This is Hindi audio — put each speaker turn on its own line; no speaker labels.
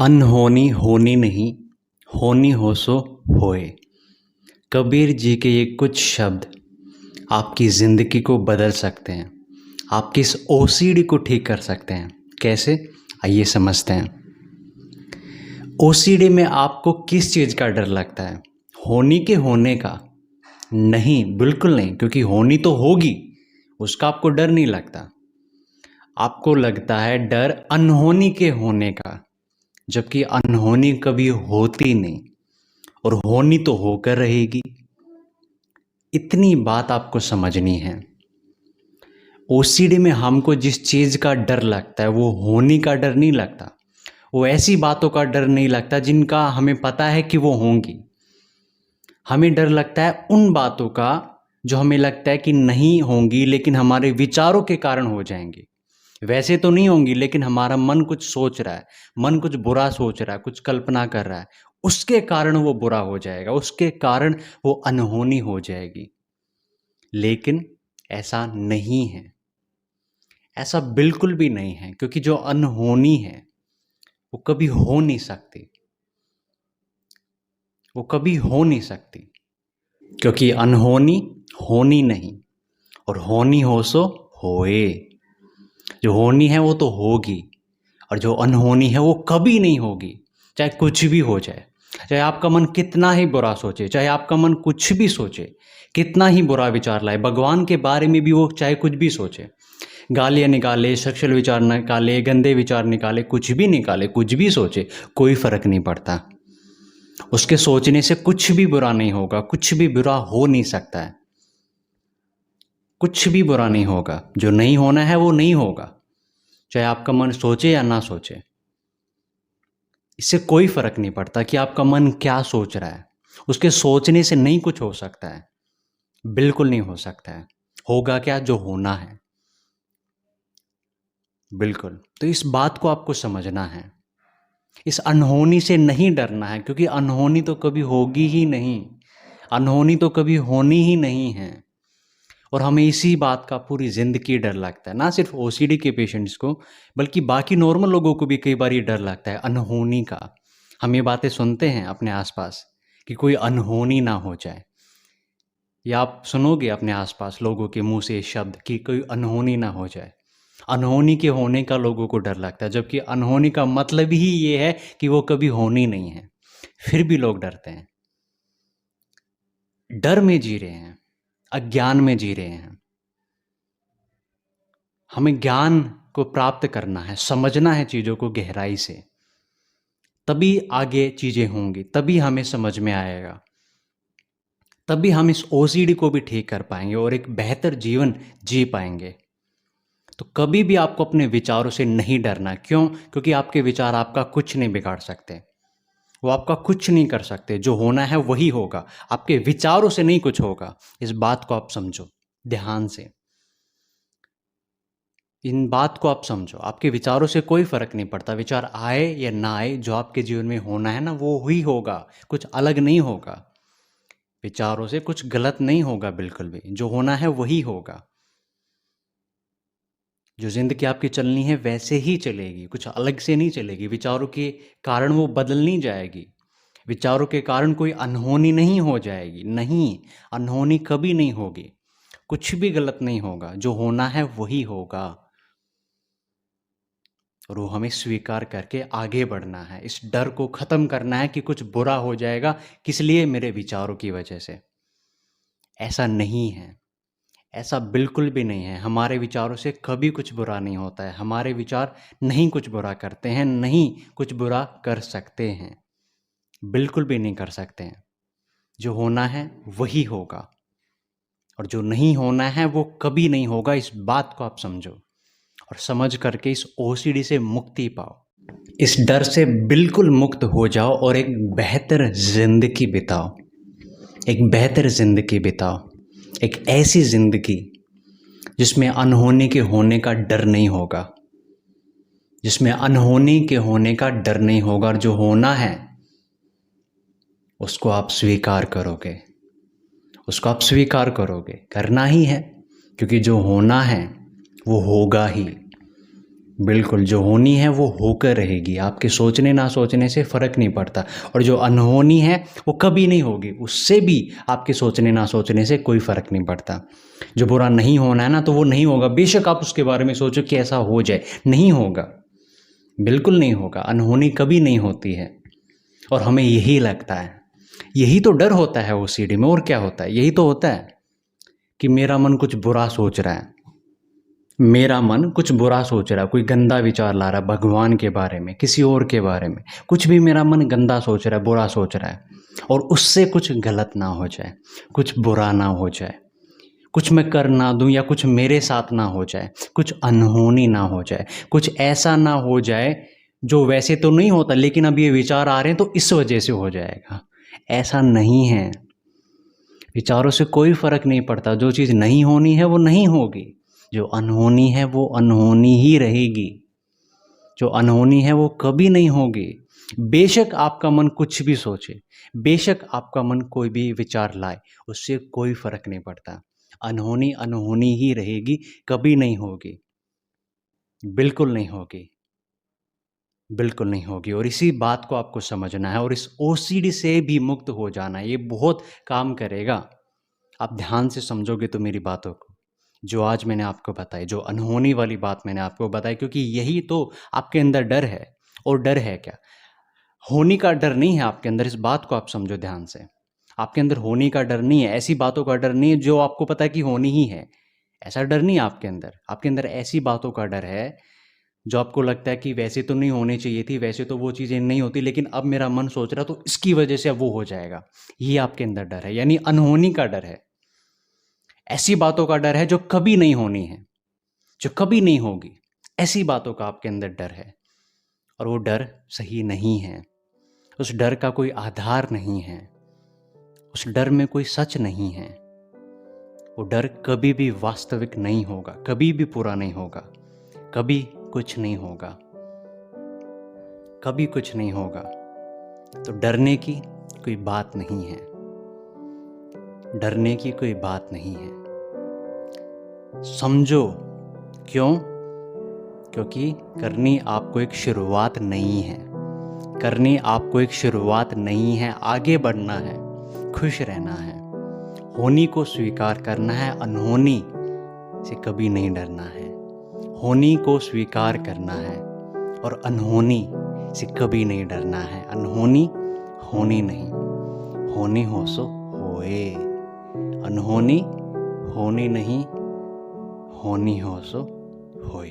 अनहोनी होनी नहीं, होनी हो सो होए। कबीर जी के ये कुछ शब्द आपकी ज़िंदगी को बदल सकते हैं, आपकी इस ओसीडी को ठीक कर सकते हैं। कैसे? आइए समझते हैं। ओसीडी में आपको किस चीज़ का डर लगता है? होनी के होने का? नहीं, बिल्कुल नहीं, क्योंकि होनी तो होगी, उसका आपको डर नहीं लगता। आपको लगता है डर अनहोनी के होने का, जबकि अनहोनी कभी होती नहीं और होनी तो होकर रहेगी। इतनी बात आपको समझनी है। ओसीडी में हमको जिस चीज़ का डर लगता है वो होनी का डर नहीं लगता, वो ऐसी बातों का डर नहीं लगता जिनका हमें पता है कि वो होंगी। हमें डर लगता है उन बातों का जो हमें लगता है कि नहीं होंगी, लेकिन हमारे विचारों के कारण हो जाएंगी। वैसे तो नहीं होंगी, लेकिन हमारा मन कुछ सोच रहा है, मन कुछ बुरा सोच रहा है, कुछ कल्पना कर रहा है, उसके कारण वो बुरा हो जाएगा, उसके कारण वो अनहोनी हो जाएगी। लेकिन ऐसा नहीं है, ऐसा बिल्कुल भी नहीं है, क्योंकि जो अनहोनी है वो कभी हो नहीं सकती, वो कभी हो नहीं सकती, क्योंकि अनहोनी होनी नहीं और होनी हो सो होए। जो होनी है वो तो होगी और जो अनहोनी है वो कभी नहीं होगी, चाहे कुछ भी हो जाए, चाहे आपका मन कितना ही बुरा सोचे, चाहे आपका मन कुछ भी सोचे, कितना ही बुरा विचार लाए, भगवान के बारे में भी वो चाहे कुछ भी सोचे, गालियाँ निकाले, सेक्सुअल विचार निकाले, गंदे विचार निकाले, कुछ भी निकाले, कुछ भी सोचे, कोई फर्क नहीं पड़ता। उसके सोचने से कुछ भी बुरा नहीं होगा, कुछ भी बुरा हो नहीं सकता है, कुछ भी बुरा नहीं होगा। जो नहीं होना है वो नहीं होगा, चाहे आपका मन सोचे या ना सोचे। इससे कोई फर्क नहीं पड़ता कि आपका मन क्या सोच रहा है, उसके सोचने से नहीं कुछ हो सकता है, बिल्कुल नहीं हो सकता है। होगा क्या? जो होना है, बिल्कुल। तो इस बात को आपको समझना है, इस अनहोनी से नहीं डरना है, क्योंकि अनहोनी तो कभी होगी ही नहीं, अनहोनी तो कभी होनी ही नहीं है। और हमें इसी बात का पूरी ज़िंदगी डर लगता है, ना सिर्फ ओसीडी के पेशेंट्स को, बल्कि बाकी नॉर्मल लोगों को भी कई बार ये डर लगता है अनहोनी का। हम ये बातें सुनते हैं अपने आसपास कि कोई अनहोनी ना हो जाए, या आप सुनोगे अपने आसपास लोगों के मुंह से ये शब्द कि कोई अनहोनी ना हो जाए। अनहोनी के होने का लोगों को डर लगता है, जबकि अनहोनी का मतलब ही ये है कि वो कभी होनी नहीं है, फिर भी लोग डरते हैं। डर में जी रहे हैं, अज्ञान में जी रहे हैं। हमें ज्ञान को प्राप्त करना है, समझना है चीज़ों को गहराई से, तभी आगे चीज़ें होंगी, तभी हमें समझ में आएगा, तभी हम इस ओसीडी को भी ठीक कर पाएंगे और एक बेहतर जीवन जी पाएंगे। तो कभी भी आपको अपने विचारों से नहीं डरना। क्यों? क्योंकि आपके विचार आपका कुछ नहीं बिगाड़ सकते, वो आपका कुछ नहीं कर सकते। जो होना है वही होगा, आपके विचारों से नहीं कुछ होगा। इस बात को आप समझो ध्यान से, इन बात को आप समझो। आपके विचारों से कोई फर्क नहीं पड़ता, विचार आए या ना आए, जो आपके जीवन में होना है ना वो ही होगा, कुछ अलग नहीं होगा। विचारों से कुछ गलत नहीं होगा, बिल्कुल भी। जो होना है वही होगा। जो जिंदगी आपकी चलनी है वैसे ही चलेगी, कुछ अलग से नहीं चलेगी। विचारों के कारण वो बदल नहीं जाएगी, विचारों के कारण कोई अनहोनी नहीं हो जाएगी। नहीं, अनहोनी कभी नहीं होगी, कुछ भी गलत नहीं होगा। जो होना है वही होगा और वो हमें स्वीकार करके आगे बढ़ना है। इस डर को ख़त्म करना है कि कुछ बुरा हो जाएगा, किस लिए? मेरे विचारों की वजह से। ऐसा नहीं है, ऐसा बिल्कुल भी नहीं है। हमारे विचारों से कभी कुछ बुरा नहीं होता है। हमारे विचार नहीं कुछ बुरा करते हैं, नहीं कुछ बुरा कर सकते हैं, बिल्कुल भी नहीं कर सकते हैं। जो होना है वही होगा और जो नहीं होना है वो कभी नहीं होगा। इस बात को आप समझो और समझ करके इस ओसीडी से मुक्ति पाओ, इस डर से बिल्कुल मुक्त हो जाओ और एक बेहतर जिंदगी बिताओ। एक बेहतर जिंदगी बिताओ, एक ऐसी जिंदगी जिसमें अनहोनी के होने का डर नहीं होगा, जिसमें अनहोनी के होने का डर नहीं होगा। और जो होना है उसको आप स्वीकार करोगे, उसको आप स्वीकार करोगे, करना ही है, क्योंकि जो होना है वो होगा ही, बिल्कुल, जो होनी है वो होकर रहेगी, आपके सोचने ना सोचने से फ़र्क नहीं पड़ता। और जो अनहोनी है वो कभी नहीं होगी, उससे भी आपके सोचने ना सोचने से कोई फ़र्क नहीं पड़ता। जो बुरा नहीं होना है ना, तो वो नहीं होगा, बेशक आप उसके बारे में सोचो कि ऐसा हो जाए, नहीं होगा, बिल्कुल नहीं होगा। अनहोनी कभी नहीं होती है और हमें यही लगता है, यही तो डर होता है ओसीडी में, और क्या होता है? यही तो होता है कि मेरा मन कुछ बुरा सोच रहा है, मेरा मन कुछ बुरा सोच रहा है, कोई गंदा विचार ला रहा है भगवान के बारे में, किसी और के बारे में, कुछ भी मेरा मन गंदा सोच रहा है, बुरा सोच रहा है, और उससे कुछ गलत ना हो जाए, कुछ बुरा ना हो जाए, कुछ मैं कर ना दूं या कुछ मेरे साथ ना हो जाए, कुछ अनहोनी ना हो जाए, कुछ ऐसा ना हो जाए जो वैसे तो नहीं होता, लेकिन अब ये विचार आ रहे हैं तो इस वजह से हो जाएगा। ऐसा नहीं है, विचारों से कोई फर्क नहीं पड़ता। जो चीज़ नहीं होनी है वो नहीं होगी, जो अनहोनी है वो अनहोनी ही रहेगी, जो अनहोनी है वो कभी नहीं होगी। बेशक आपका मन कुछ भी सोचे, बेशक आपका मन कोई भी विचार लाए, उससे कोई फर्क नहीं पड़ता। अनहोनी अनहोनी ही रहेगी, कभी नहीं होगी, बिल्कुल नहीं होगी, बिल्कुल नहीं होगी। और इसी बात को आपको समझना है और इस ओसीडी से भी मुक्त हो जाना है, ये बहुत काम करेगा। आप ध्यान से समझोगे तो मेरी बातों को, जो आज मैंने आपको बताई, जो अनहोनी वाली बात मैंने आपको बताई, क्योंकि यही तो आपके अंदर डर है। और डर है क्या? होनी का डर नहीं है आपके अंदर, इस बात को आप समझो ध्यान से। आपके अंदर होनी का डर नहीं है, ऐसी बातों का डर नहीं है जो आपको पता है कि होनी ही है, ऐसा डर नहीं है आपके अंदर। आपके अंदर ऐसी बातों का डर है जो आपको लगता है कि वैसे तो नहीं होनी चाहिए थी, वैसे तो वो चीज़ें नहीं होती, लेकिन अब मेरा मन सोच रहा तो इसकी वजह से अब वो हो जाएगा। ये आपके अंदर डर है, यानी अनहोनी का डर है। ऐसी बातों का डर है जो कभी नहीं होनी है, जो कभी नहीं होगी, ऐसी बातों का आपके अंदर डर है। और वो डर सही नहीं है, उस डर का कोई आधार नहीं है, उस डर में कोई सच नहीं है। वो डर कभी भी वास्तविक नहीं होगा, कभी भी पूरा नहीं होगा, कभी कुछ नहीं होगा, कभी कुछ नहीं होगा। तो डरने की कोई बात नहीं है, डरने की कोई बात नहीं है। समझो क्यों? क्योंकि करनी आपको एक शुरुआत नहीं है, करनी आपको एक शुरुआत नहीं है, आगे बढ़ना है, खुश रहना है, होनी को स्वीकार करना है, अनहोनी से कभी नहीं डरना है। होनी को स्वीकार करना है और अनहोनी से कभी नहीं डरना है। अनहोनी होनी नहीं, होनी हो सो होए, अनहोनी होनी नहीं, होनी हो सो होए।